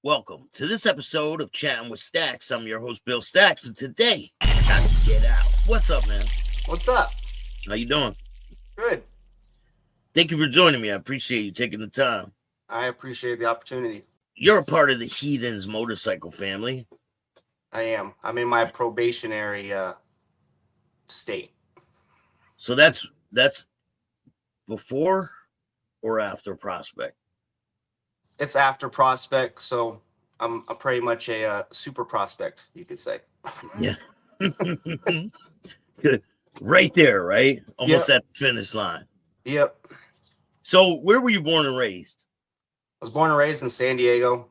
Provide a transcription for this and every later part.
Welcome to this episode of Chattin with Staxx. I'm your host, Bill Staxx, and today, time to get out. What's up, man? What's up? How you doing? Good. Thank you for joining me. I appreciate you taking the time. I appreciate the opportunity. You're a part of the Heathens motorcycle family. I am. I'm in my probationary state. So that's before or after Prospect? It's after Prospect, so I'm pretty much a super prospect, you could say. Yeah. Good. Right there, right? Almost Yep. at the finish line. Yep. So where were you born and raised? I was born and raised in San Diego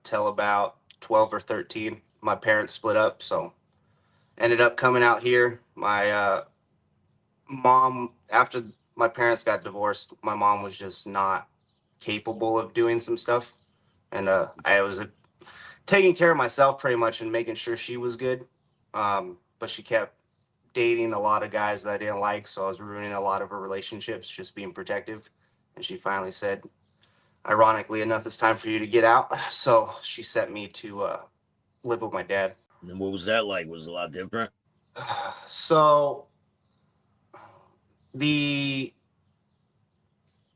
till about 12 or 13. My parents split up, so ended up coming out here. My mom, after my parents got divorced, my mom was just not capable of doing some stuff. And I was taking care of myself pretty much and making sure she was good. But she kept dating a lot of guys that I didn't like, so I was ruining a lot of her relationships, just being protective. And she finally said, ironically enough, it's time for you to get out. So she sent me to live with my dad. And what was that like? Was it a lot different? So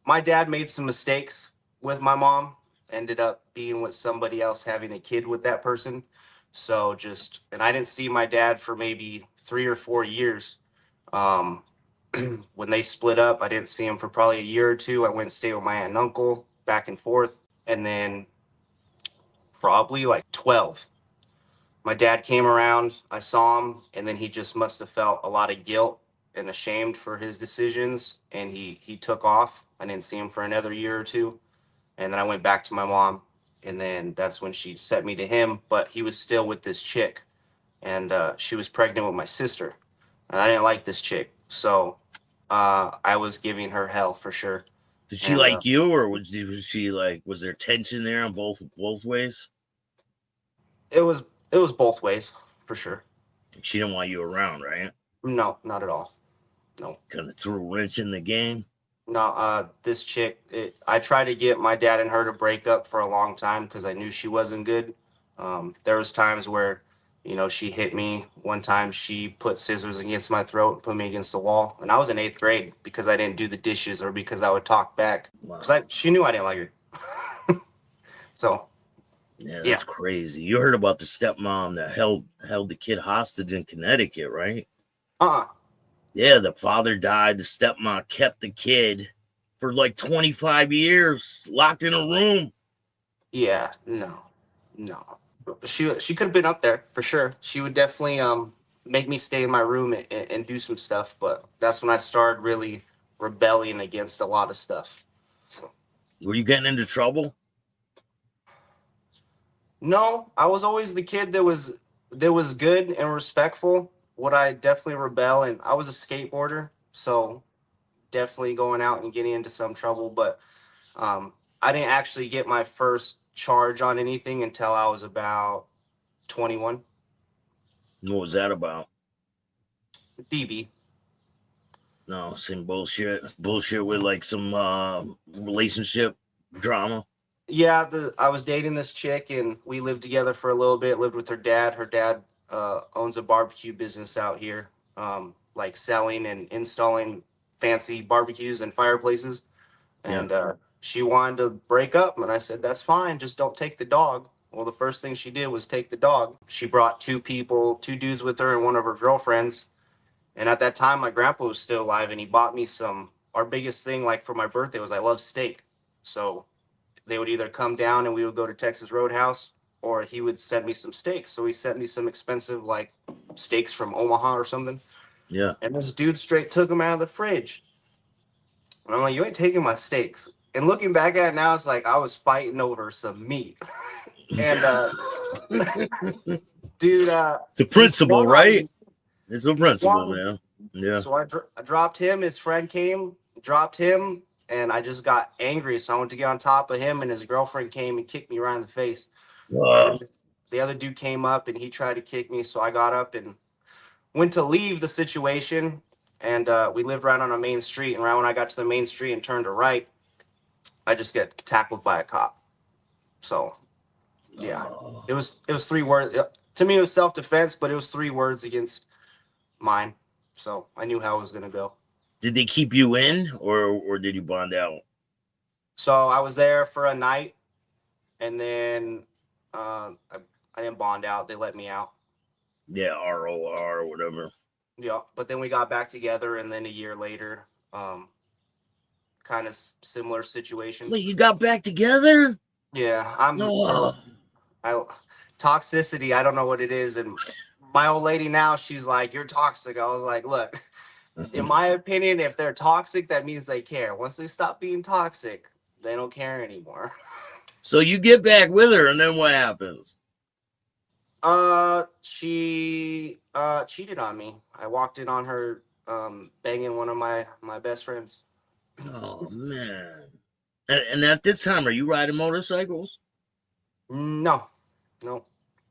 my dad made some mistakes with my mom, ended up being with somebody else, having a kid with that person. So and I didn't see my dad for maybe 3 or 4 years. When they split up, I didn't see him for probably a year or two. I went and stayed with my aunt and uncle back and forth. And then probably like 12, my dad came around, I saw him, and then he just must have felt a lot of guilt and ashamed for his decisions, and he took off. I didn't see him for another year or two, and then I went back to my mom, and then that's when she sent me to him. But he was still with this chick, and she was pregnant with my sister, and I didn't like this chick, so I was giving her hell for sure. Did she And like you, or was she like? Was there tension there on both ways? it was both ways for sure. She didn't want you around, right? No, not at all. No. Kind of threw a wrench in the game. No, this chick, I tried to get my dad and her to break up for a long time because I knew she wasn't good. There was times where, she hit me. One time she put scissors against my throat and put me against the wall. And I was in 8th grade because I didn't do the dishes or because I would talk back. Wow. Because she knew I didn't like her. So, Yeah, that's crazy. You heard about the stepmom that held the kid hostage in Connecticut, right? Yeah, the father died. The stepmom kept the kid for like 25 years, locked in a room. Yeah, no. She could have been up there for sure. She would definitely make me stay in my room and do some stuff. But that's when I started really rebelling against a lot of stuff. So. Were you getting into trouble? No, I was always the kid that was good and respectful. Would I definitely rebel? And I was a skateboarder, so definitely going out and getting into some trouble. But I didn't actually get my first charge on anything until I was about 21. What was that about? BB. No, some bullshit with like some relationship drama. Yeah, I was dating this chick, and we lived together for a little bit. Lived with her dad. Her dad owns a barbecue business out here, like selling and installing fancy barbecues and fireplaces. And she wanted to break up, and I said, that's fine, just don't take the dog. Well, the first thing she did was take the dog. She brought 2 dudes with her and one of her girlfriends. And at that time, my grandpa was still alive, and he bought me our biggest thing, like for my birthday, was I love steak. So they would either come down and we would go to Texas Roadhouse, or he would send me some steaks. So he sent me some expensive, like, steaks from Omaha or something. Yeah. And this dude straight took them out of the fridge. And I'm like, you ain't taking my steaks. And looking back at it now, it's like I was fighting over some meat. And dude, it's a principle, right? It's a principle, man. Yeah. So I dropped him. His friend came, dropped him, and I just got angry. So I went to get on top of him, and his girlfriend came and kicked me right in the face. The other dude came up, and he tried to kick me. So I got up and went to leave the situation. And we lived right on a main street. And right when I got to the main street and turned to right, I just get tackled by a cop. So Yeah, it was 3 words. To me, it was self-defense, but it was 3 words against mine. So I knew how it was going to go. Did they keep you in or did you bond out? So I was there for a night, and then I didn't bond out. They let me out. Yeah, ROR or whatever. Yeah, but then we got back together, and then a year later, kind of similar situation. Wait, you got back together? Yeah, Oh. Toxicity. I don't know what it is, and my old lady now, she's like, "You're toxic." I was like, "Look, in my opinion, if they're toxic, that means they care. Once they stop being toxic, they don't care anymore." So you get back with her, and then what happens? She cheated on me. I walked in on her banging one of my best friends. Oh man! And at this time, are you riding motorcycles? No,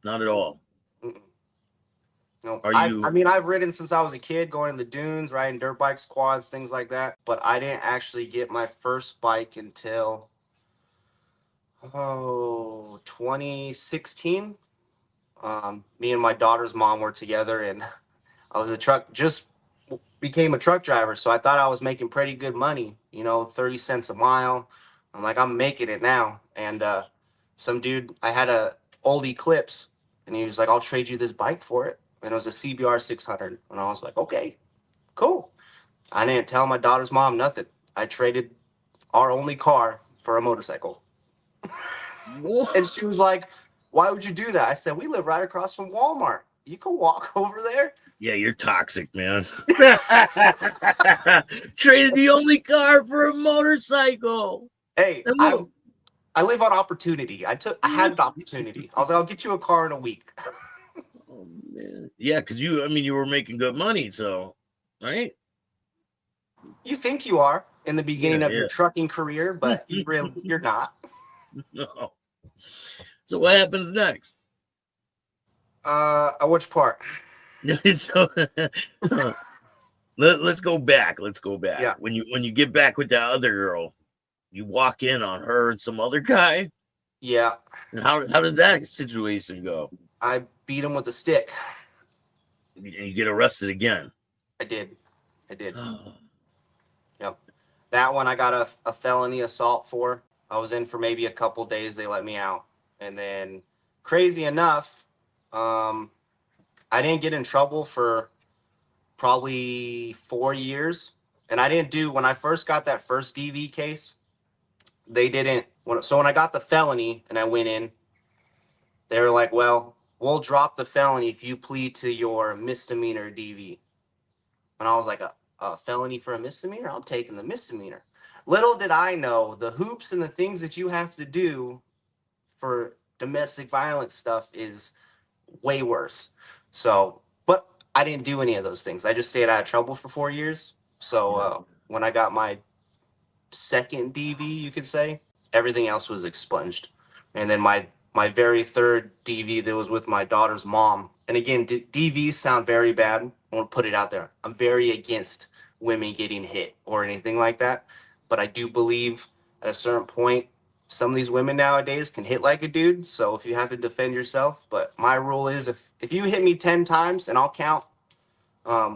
Not at all. Mm-mm. No. Are you? I mean, I've ridden since I was a kid, going to the dunes, riding dirt bikes, quads, things like that. But I didn't actually get my first bike until 2016. Me and my daughter's mom were together, and I was just became a truck driver. So I thought I was making pretty good money, 30 cents a mile. I'm like, I'm making it now. And some dude, I had a old Eclipse, and he was like, I'll trade you this bike for it. And it was a CBR 600. And I was like, okay, cool. I didn't tell my daughter's mom nothing. I traded our only car for a motorcycle. And she was like, why would you do that? I said, we live right across from Walmart. You can walk over there. Yeah, you're toxic, man. Traded the only car for a motorcycle. Hey, I live on opportunity. I had an opportunity. I was like, I'll get you a car in a week. Oh man. Yeah, because you were making good money, so right? You think you are in the beginning of your trucking career, but you're not. No. So what happens next? Which part? So let's go back. Let's go back. Yeah. When you get back with that other girl, you walk in on her and some other guy. Yeah. And how does that situation go? I beat him with a stick. You get arrested again. I did. Yep. That one I got a felony assault for. I was in for maybe a couple days. They let me out. And then, crazy enough, I didn't get in trouble for probably 4 years. And I didn't do, when I first got that first DV case, they didn't. So when I got the felony and I went in, they were like, well, we'll drop the felony if you plead to your misdemeanor DV. And I was like, a felony for a misdemeanor? I'm taking the misdemeanor. Little did I know the hoops and the things that you have to do for domestic violence stuff is way worse. So, but I didn't do any of those things. I just stayed out of trouble for 4 years. So when I got my second DV, you could say, everything else was expunged. And then my very third DV that was with my daughter's mom. And again, DVs sound very bad. I want to put it out there. I'm very against women getting hit or anything like that. But I do believe at a certain point, some of these women nowadays can hit like a dude. So if you have to defend yourself, but my rule is if you hit me 10 times and I'll count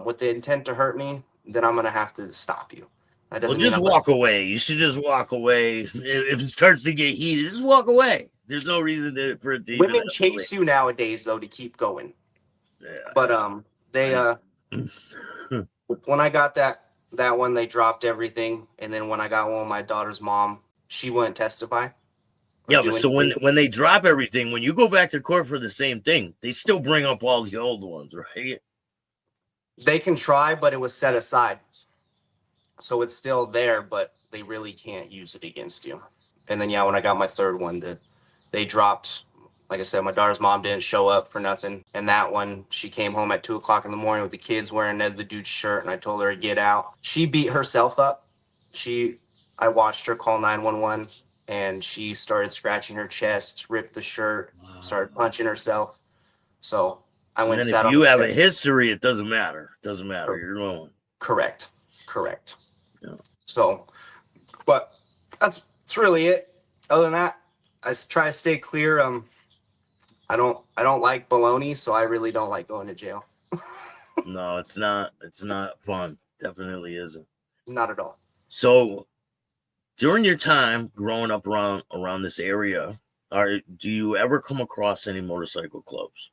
with the intent to hurt me, then I'm going to have to stop you. That doesn't just walk away. You should just walk away. If it starts to get heated, just walk away. There's no reason for it to. Women chase you nowadays, though, to keep going. Yeah. But they when I got that one, they dropped everything, and then when I got one with my daughter's mom, she wouldn't testify. Yeah, but so when they drop everything, when you go back to court for the same thing, they still bring up all the old ones, right? They can try, but it was set aside. So it's still there, but they really can't use it against you. And then, when I got my third one, they dropped, like I said, my daughter's mom didn't show up for nothing. And that one, she came home at 2 o'clock in the morning with the kids wearing the dude's shirt, and I told her to get out. She beat herself up. I watched her call 911, and she started scratching her chest, ripped the shirt, started punching herself. So I went and sat on the steps. If you have a history, it doesn't matter. It doesn't matter. You're alone. Correct. Yeah. So, but that's really it. Other than that, I try to stay clear. I don't like baloney, so I really don't like going to jail. No, it's not. It's not fun. Definitely isn't. Not at all. So during your time growing up around this area, do you ever come across any motorcycle clubs?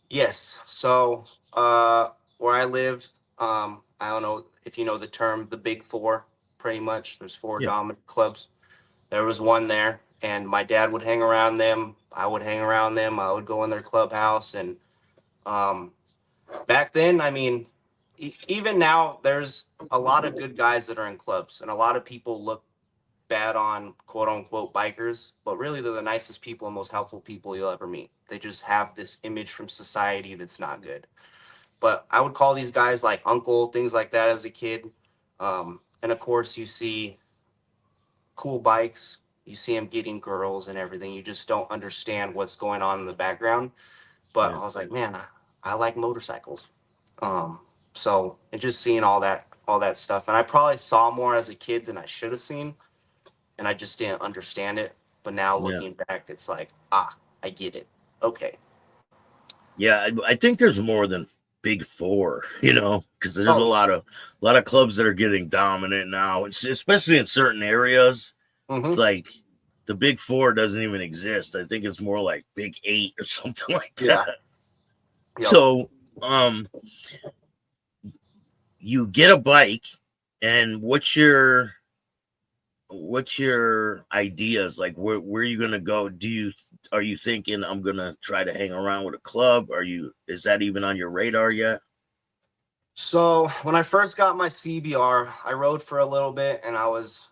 Yes. So where I lived, I don't know if you know the term, the Big Four. Pretty much, there's four Yeah, dominant clubs. There was one there, and my dad would hang around them. I would hang around them. I would go in their clubhouse, and um, back then, I mean, even now, there's a lot of good guys that are in clubs, and a lot of people look bad on quote unquote bikers, but really they're the nicest people and most helpful people you'll ever meet. They just have this image from society that's not good. But I would call these guys like uncle, things like that as a kid. And of course, you see cool bikes, you see them getting girls and everything. You just don't understand what's going on in the background. But yeah, I was like, man, I like motorcycles. Um, so and just seeing all that stuff, and I probably saw more as a kid than I should have seen, and I just didn't understand it. But now yeah, looking back, it's like, I get it. Okay. yeah. I think there's more than Big Four, because there's a Oh, lot of clubs that are getting dominant now. It's especially in certain areas. It's mm-hmm. like the Big Four doesn't even exist. I think it's more like Big Eight or something like Yeah. that. Yep. So, you get a bike, and what's your ideas, like where are you gonna go? Are you thinking I'm gonna try to hang around with a club? Is that even on your radar yet? So when I first got my CBR, I rode for a little bit, and I was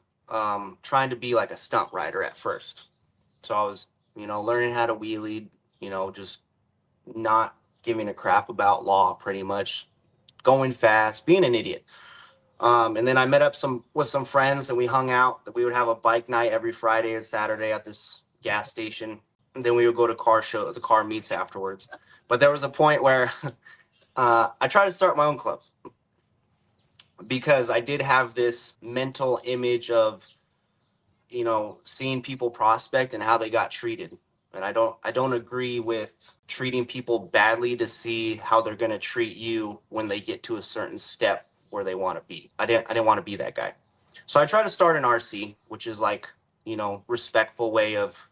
trying to be like a stunt rider at first. So I was, learning how to wheelie, just not giving a crap about law, pretty much going fast, being an idiot. And then I met up with some friends, and we hung out. We would have a bike night every Friday and Saturday at this gas station. And then we would go to the car meets afterwards. But there was a point where I tried to start my own club because I did have this mental image of, seeing people prospect and how they got treated. And I don't agree with treating people badly to see how they're going to treat you when they get to a certain step where they want to be. I didn't want to be that guy. So I tried to start an RC, which is like, respectful way of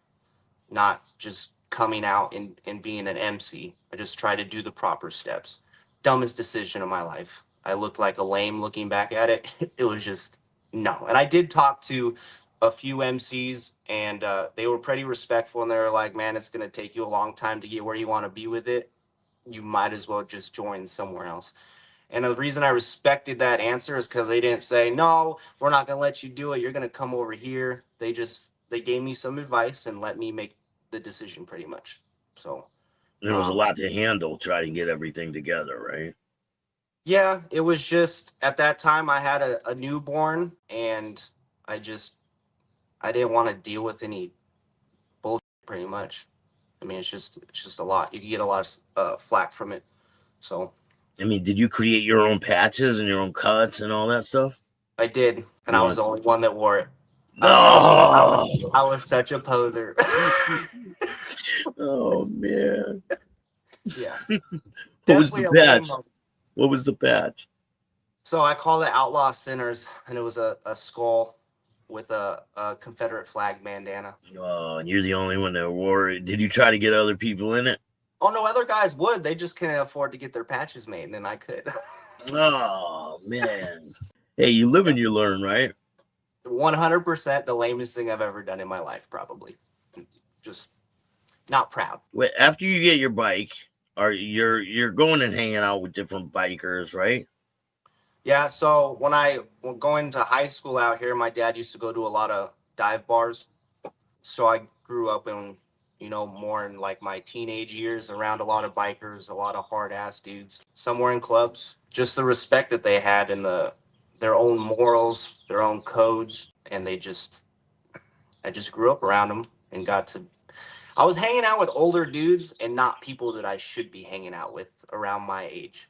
not just coming out and being an MC. I just try to do the proper steps. Dumbest decision of my life. I looked like a lame looking back at it. It was just no. And I did talk to a few MCs, and they were pretty respectful, and they were like, man, it's going to take you a long time to get where you want to be with it. You might as well just join somewhere else. And the reason I respected that answer is because they didn't say, no, we're not going to let you do it. You're going to come over here. They gave me some advice and let me make the decision pretty much. So, There was a um, lot to handle trying to get everything together, right? yeah, it was just at that time I had a newborn, and I just, I didn't want to deal with any bullshit pretty much. I mean, it's just a lot. You can get a lot of flack from it. So I mean, did you create your own patches and your own cuts and all that stuff? I did, and You I was want the only one that wore it. Oh, I was such a poser. oh man. Yeah, What was the definitely a lame. patch? What was the patch? So I called it Outlaw Sinners, and it was a skull with a Confederate flag bandana. Oh, and you're the only one that wore it. Did you try to get other people in it? Oh no, other guys would. They just couldn't afford to get their patches made, and I could. Oh man. Hey, you live and you learn, right? 100% the lamest thing I've ever done in my life, probably. Just not proud. Wait, after you get your bike, you're going and hanging out with different bikers, right? Yeah, so when I was going to high school out here, my dad used to go to a lot of dive bars. So I grew up in, more in like my teenage years around a lot of bikers, a lot of hard ass dudes. Some were in clubs. Just the respect that they had and their own morals, their own codes, and I just grew up around them and I was hanging out with older dudes and not people that I should be hanging out with around my age.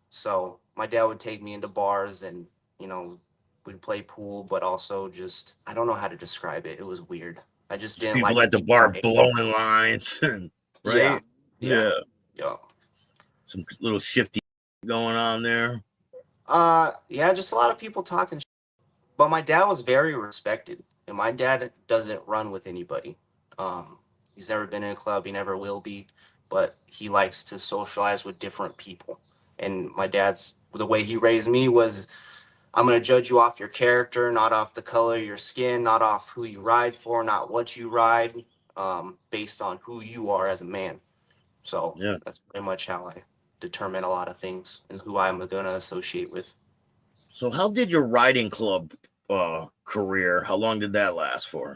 So my dad would take me into bars, and we'd play pool, but also just, I don't know how to describe it. It was weird. I just There's didn't people like at the bar blowing lines, right? Yeah. Some little shifty going on there. Yeah, just a lot of people talking. But my dad was very respected, and my dad doesn't run with anybody. He's never been in a club. He never will be, but he likes to socialize with different people. And my dad's the way he raised me was, I'm going to judge you off your character, not off the color of your skin, not off who you ride for, not what you ride, based on who you are as a man. So Yeah. that's pretty much how I determine a lot of things and who I'm going to associate with. So how did your riding club career, how long did that last for?